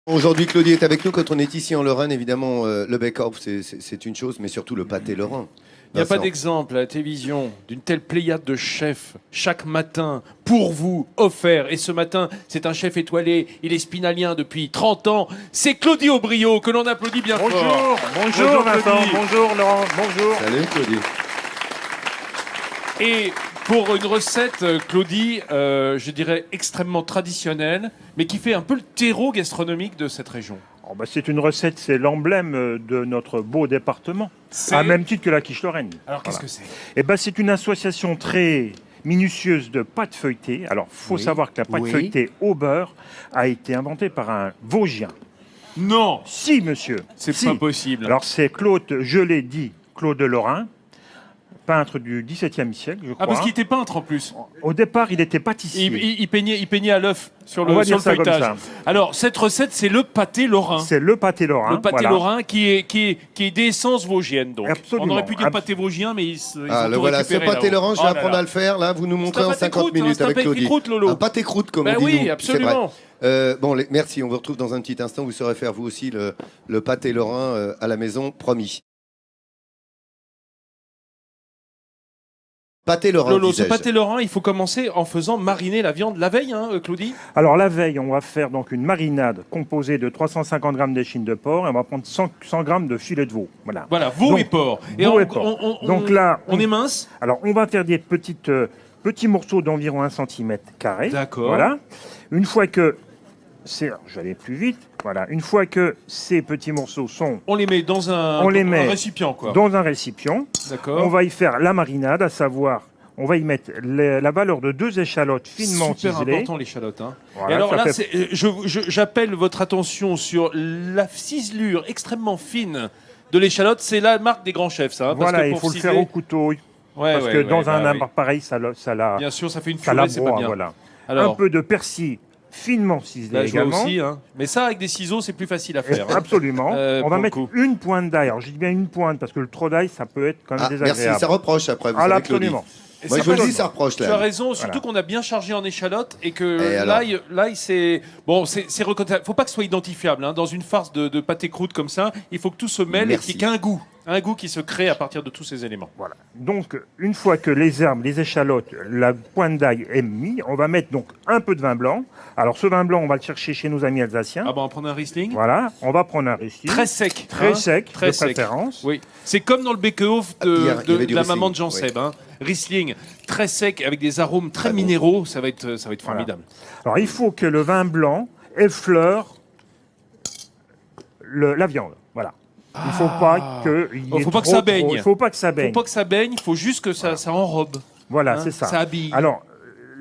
Aujourd'hui, Claudie est avec nous. Quand on est ici en Lorraine, évidemment, le bake-off, c'est une chose, mais surtout le pâté lorrain. Il n'y a pas Vincent. d'exemple à la télévision d'une telle pléiade de chefs chaque matin pour vous offert. Et ce matin, c'est un chef étoilé. Il est spinalien depuis 30 ans. C'est Claudie Aubriot que l'on applaudit bien fort. Bonjour Vincent, Claudie. bonjour Laurent, bonjour. Salut, Claudie. Et pour une recette, Claudie, je dirais extrêmement traditionnelle, mais qui fait un peu le terreau gastronomique de cette région. Oh, bah, c'est une recette, c'est l'emblème de notre beau département, C'est- à même titre que la quiche lorraine. Alors qu'est-ce que c'est? Eh ben, c'est une association très minutieuse de pâte feuilletée. Alors, il faut Oui. savoir que la pâte Oui. feuilletée au beurre a été inventée par un Vosgien. Non, Si, monsieur. c'est Si. pas possible. Alors, c'est Claude, je l'ai dit, Claude Lorrain, peintre du XVIIe siècle, je crois. Ah, parce qu'il était peintre en plus. Au départ, il était pâtissier. Il peignait à l'œuf sur On va le dire ça comme feuilletage. ça. Alors, cette recette, c'est le pâté lorrain. C'est le pâté lorrain. Le pâté voilà. lorrain qui est d'essence vosgienne. Donc. Absolument. On aurait pu dire pâté vosgien, mais ils Ah, ont le tout voilà, ce récupéré pâté là-haut. Laurent, je Oh vais là apprendre là. à le faire. Là, vous nous montrez un en pâté 50 croûte, hein, minutes c'est un avec pâté Claudie. croûte, Lolo. Un pâté croûte, comme Ben on dit. oui, nous. absolument. C'est vrai. Bon, merci. On vous retrouve dans un petit instant. Vous saurez faire vous aussi le pâté lorrain à la maison, promis. Pâté lorrain, Lolo, ce disais-je. pâté lorrain, il faut commencer en faisant mariner la viande la veille, hein, Claudie. Alors la veille, on va faire donc une marinade composée de 350 grammes d'échine de porc et on va prendre 100 grammes de filet de veau. Voilà. Voilà, veau Donc, et porc. veau et porc. Donc là, on est mince. Alors on va faire des petits morceaux d'environ 1 cm carré. D'accord. Voilà. Une fois que je vais aller plus vite. Voilà. Une fois que ces petits morceaux sont On les met dans un récipient, quoi. dans un récipient, D'accord. on va y faire la marinade, à savoir, on va y mettre la valeur de 2 échalotes finement Super ciselées. important l'échalote. Hein. Voilà, Et alors ça là, fait- j'appelle votre attention sur la ciselure extrêmement fine de l'échalote. C'est la marque des grands chefs, ça. Hein, parce Voilà, que il pour faut le ciseler- faire au couteau. Ouais, parce ouais, que ouais, dans un bah oui. imbar pareil, ça la Bien sûr, ça fait une ça purée, c'est pas broie, bien. voilà. Alors, Un peu de persil finement ciselé là, je vois également. aussi, hein. Mais ça, avec des ciseaux, c'est plus facile à Et faire. hein. absolument. pour On va le mettre coup. une pointe d'ail. Alors, je dis bien une pointe parce que le trop d'ail, ça peut être quand même Ah, désagréable. merci, ça reproche après. Vous Ah, là, savez, Claudie. absolument. Et Moi, ça je vous le passe- dis, ça reproche Tu as là. raison, surtout Voilà. qu'on a bien chargé en échalote et que Et alors l'ail, c'est bon, c'est reconnaissable. Faut pas que ce soit identifiable. Hein. Dans une farce de pâté croûte comme ça, il faut que tout se mêle Merci. et qu'il y ait un goût qui se crée à partir de tous ces éléments. Voilà. Donc, une fois que les herbes, les échalotes, la pointe d'ail est mis, on va mettre donc un peu de vin blanc. Alors, ce vin blanc, on va le chercher chez nos amis alsaciens. Ah ben, on va prendre un Riesling. Voilà. On va prendre un Riesling. Très sec. Très hein. sec, Très de sec. préférence. Oui. C'est comme dans le Bekehof Ah, il y avait du la Riesling, maman de Jean oui. Seb. Hein. Riesling, très sec, avec des arômes très Ah bon. minéraux. Ça va être Voilà. formidable. Alors, il faut que le vin blanc effleure la viande. Voilà. Il ne faut pas que Oh, faut pas que ça baigne. Il ne faut pas que ça Faut baigne. pas que ça baigne, il faut juste que ça enrobe. Voilà, hein. c'est ça. Ça habille. Alors,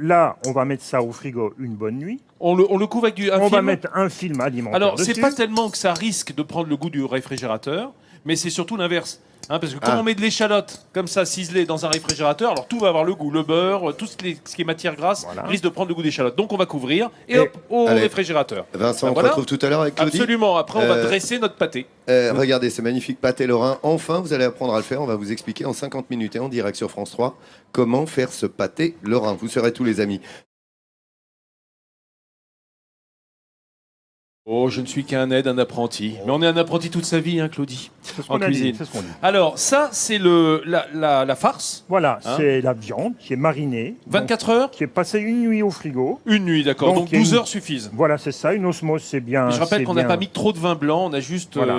là, on va mettre ça au frigo une bonne nuit. On le couvre avec un On va film. mettre un film alimentaire Alors, c'est dessus. pas tellement que ça risque de prendre le goût du réfrigérateur, mais c'est surtout l'inverse. Hein, parce que quand Ah. on met de l'échalote comme ça ciselée dans un réfrigérateur, alors tout va avoir le goût, le beurre, tout ce qui est matière grasse Voilà. risque de prendre le goût d'échalote. Donc on va couvrir et Et- hop au Allez. réfrigérateur. Vincent, Ben on voilà. se retrouve tout à l'heure avec Claudie. Absolument. Après on va Euh, dresser notre pâté. Regardez, ce magnifique pâté lorrain. Enfin, vous allez apprendre à le faire. On va vous expliquer en 50 minutes et en direct sur France 3 comment faire ce pâté lorrain. Vous serez tous les amis. Oh, je ne suis qu'un aide, un apprenti. Mais on est un apprenti toute sa vie, hein, Claudie. C'est ce en qu'on a dit, cuisine. c'est ce qu'on dit. Alors ça, c'est la farce. Voilà, Hein c'est la viande qui est marinée. 24 donc, heures, qui est passée une nuit au frigo. une nuit, d'accord. Donc, Donc il y a 12 une- heures suffisent. Voilà, c'est ça. Une osmose, c'est bien. Mais je rappelle c'est qu'on n'a bien. pas mis trop de vin blanc, on a juste Voilà.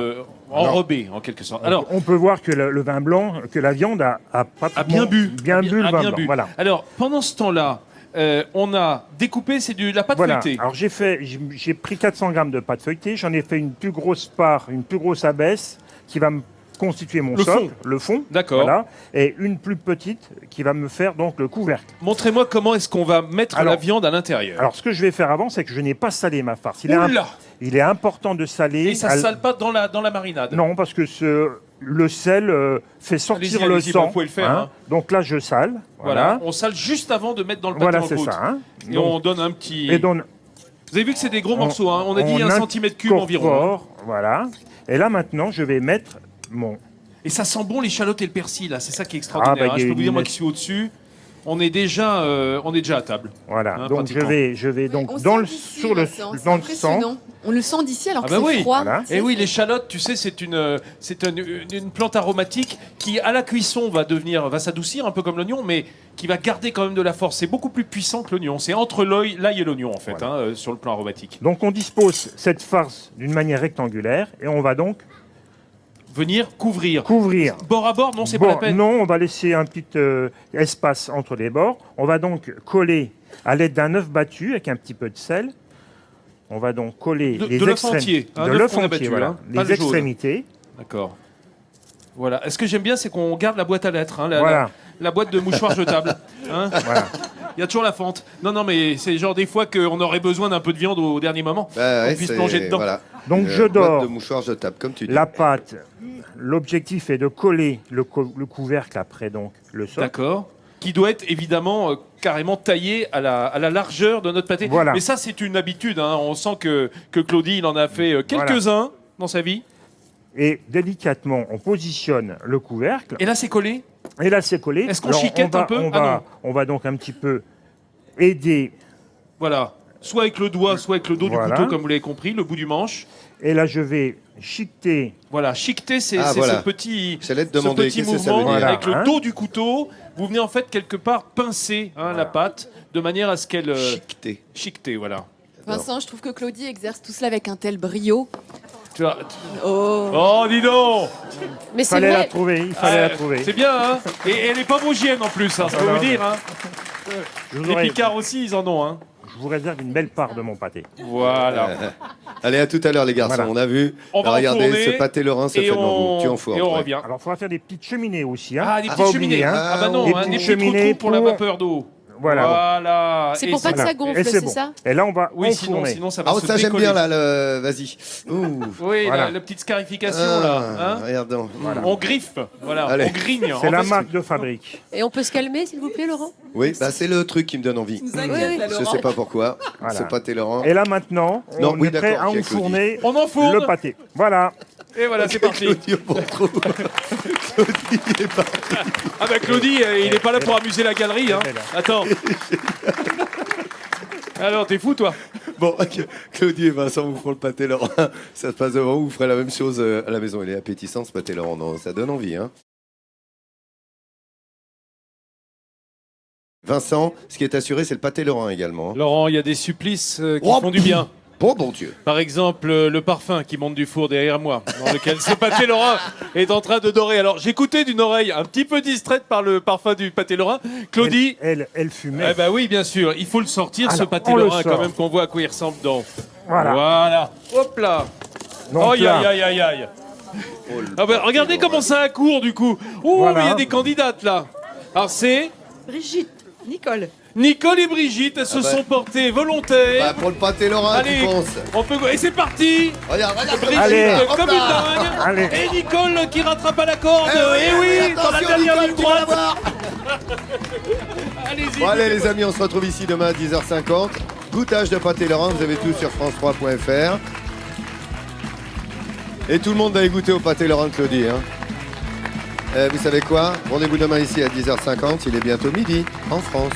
enrobé en quelque sorte. Alors, Alors, on peut voir que le vin blanc, que la viande a a pratiquement bien bu. bien bu le A vin bien blanc. bu. Voilà. Alors, pendant ce temps-là, on a découpé, c'est de la pâte Voilà. feuilletée. Alors j'ai pris 400 grammes de pâte feuilletée. J'en ai fait une plus grosse part, une plus grosse abaisse qui va me constituer mon Le socle, fond. le fond. D'accord. Voilà. Et une plus petite qui va me faire donc le couvercle. Montrez-moi comment est-ce qu'on va mettre Alors- la viande à l'intérieur. Alors, ce que je vais faire avant, c'est que je n'ai pas salé ma farce. Oula. Il est important de saler. Et ça ne sale pas dans la marinade. Non, parce que le sel fait sortir Allez-y, le allez-y, sang. vous pouvez le faire, hein. Donc là, je sale. Voilà. On sale juste avant de mettre dans le pâté Voilà, en c'est croûte. ça. Hein. Et Donc, on donne un petit... et donc, Vous avez vu que c'est des gros morceaux, hein. On a dit 1 centimètre cube environ. hein. incorpore, Voilà. Et là, maintenant, je vais mettre mon... Et ça sent bon l'échalote et le persil, là. C'est ça qui est extraordinaire. Ah, bah, hein. il y Je a peux vous dire, une- moi qui suis au-dessus, on est déjà à table. Voilà. Hein, donc, pratiquement. je vais donc On dans sent le, d'ici, sur le, Vincent, c'est dans le sang, impressionnant. On le sent d'ici alors Ah que bah c'est oui. froid. Voilà. Tu sais, Et oui, c'est- l'échalote, tu sais, c'est une plante aromatique qui, à la cuisson, va s'adoucir un peu comme l'oignon, mais qui va garder quand même de la force. C'est beaucoup plus puissant que l'oignon. C'est entre l'ail et l'oignon, en fait, Voilà. sur le plan aromatique. Donc on dispose cette farce d'une manière rectangulaire et on va donc Venir couvrir. couvrir. Bord à bord, non, c'est Bon, pas la peine. non, on va laisser un petit espace entre les bords. On va donc coller à l'aide d'un œuf battu avec un petit peu de sel. On va donc coller De les l'œuf extrém- œuf de qu'on l'œuf a entier, battu, voilà. hein, pas Les le jaune. extrémités. D'accord. Voilà. Ce que j'aime bien, c'est qu'on garde la boîte à lettres, hein, Voilà. la boîte de mouchoirs jetables. Hein. Voilà. Il y a toujours la fente. Non, mais c'est genre des fois qu'on aurait besoin d'un peu de viande au dernier moment. Bah, ouais, On puisse c'est- plonger dedans. Voilà. Donc Une je boîte dors de mouchoirs jetables, comme tu dis. la pâte. L'objectif est de coller le couvercle après donc le socle. D'accord. Qui doit être évidemment carrément taillé à la largeur de notre pâté. Voilà. Mais ça, c'est une habitude. Hein. On sent que Claudie, il en a fait quelques-uns dans sa vie. Et délicatement, on positionne le couvercle. Et là, c'est collé. Et là, c'est collé. Est-ce qu'on Alors, chiquette un peu on va donc un petit peu aider. Voilà. Soit avec le doigt, soit avec le dos Voilà. du couteau, comme vous l'avez compris, le bout du manche. Et là, je vais chiqueter. Voilà, chiqueter, c'est Voilà. ce petit, J'allais te demander, ce petit qu'est-ce que ça mouvement veut dire avec le Hein dos du couteau. Vous venez en fait quelque part pincer la pâte de manière à ce qu'elle Chiqueté. chiqueter, voilà. Vincent, je trouve que Claudie exerce tout cela avec un tel brio. Tu vois, Oh. oh, dis donc. Mais Il c'est fallait la vrai. trouver. Il fallait la C'est trouver. bien, hein. Et elle est pas vosgienne en plus, hein, ça peut Voilà. vous dire. Hein. Je vous, Les aurais- Picards aussi, ils en ont. Hein. je vous réserve une belle part de mon pâté. Voilà. Allez, à tout à l'heure, les garçons. Voilà. On a vu. On va Regardez, enfourner ce pâté lorrain se Et fait devant on, vous. Tu enfournes. et on ouais. revient. Alors, il faudra faire des petites cheminées aussi. Hein. Ah, des Pas petites oublier, cheminées. hein. Ah bah non, Des hein, des petites petits cheminées trous pour la pour- vapeur d'eau. Voilà. Voilà. C'est Et pour pas que Voilà. ça gonfle, Et c'est bon. ça? Et là, on va Oui, sinon enfourner. ça va Ah, se ça, j'aime décoller. bien, là. Vas-y. Ouh. Oui, Voilà. la petite scarification, Ah, là. Hein. regarde donc. On griffe, voilà, Allez. on grigne. C'est En la fait, marque de fabrique. Et on peut se calmer, s'il vous plaît, Laurent? Oui, bah, c'est le truc qui me donne envie. Tu nous inquiètes, là, Je Laurent. sais pas pourquoi. Voilà. Ce pâté lorrain. Et là, maintenant, Non, on oui, est prêt d'accord, à ok, enfourner On enfourne. le pâté. Voilà. Et voilà, c'est parti. Claudio Bontreau. Claudie est parti. Ah bah Claudie, il n'est pas là pour amuser la galerie. Hein. Elle est là. Attends. Alors, t'es fou, toi? Bon, Claudie et Vincent vous feront le pâté lorrain. Ça se passe devant vous. Vous ferez la même chose à la maison. Il est appétissant, ce pâté lorrain. Non, ça donne envie, hein. Vincent, ce qui est assuré, c'est le pâté lorrain également, hein. Laurent, il y a des supplices qui Oh, font du bien. Bon Dieu. Par exemple, le parfum qui monte du four derrière moi, dans lequel ce pâté lorrain est en train de dorer. Alors, j'écoutais d'une oreille un petit peu distraite par le parfum du pâté lorrain. Claudie, Elle fumait. eh ben oui, bien sûr, il faut le sortir, ce Alors, pâté on le lorrain, quand sort. même, qu'on voit à quoi il ressemble dans. Voilà. Voilà. Hop là. Donc Aïe, là, aïe, aïe, aïe, aïe. Oh, le Ah ben, pâté regardez lorrain. comment ça accourt, du coup. Oh, Voilà. mais il y a des candidates, là. Alors, c'est Brigitte, Nicole. Nicole et Brigitte, elles se Ah bah. sont portées volontaires. Bah, pour le pâté lorrain, Allez, tu penses. on peut... Et c'est parti. Regarde. Brigitte, Allez. comme une dingue. Allez. Et Nicole qui rattrape à la corde. Eh Et oui, dans la attention, dernière Nicole, ligne tu vas la droite. voir. Allez-y. Bon, allez les amis, on se retrouve ici demain à 10h50. Goûtage de pâté lorrain, vous avez tout sur France3.fr. Et tout le monde va aller goûter au pâté lorrain de Claudie, hein. Vous savez quoi? Rendez-vous demain ici à 10h50, il est bientôt midi en France.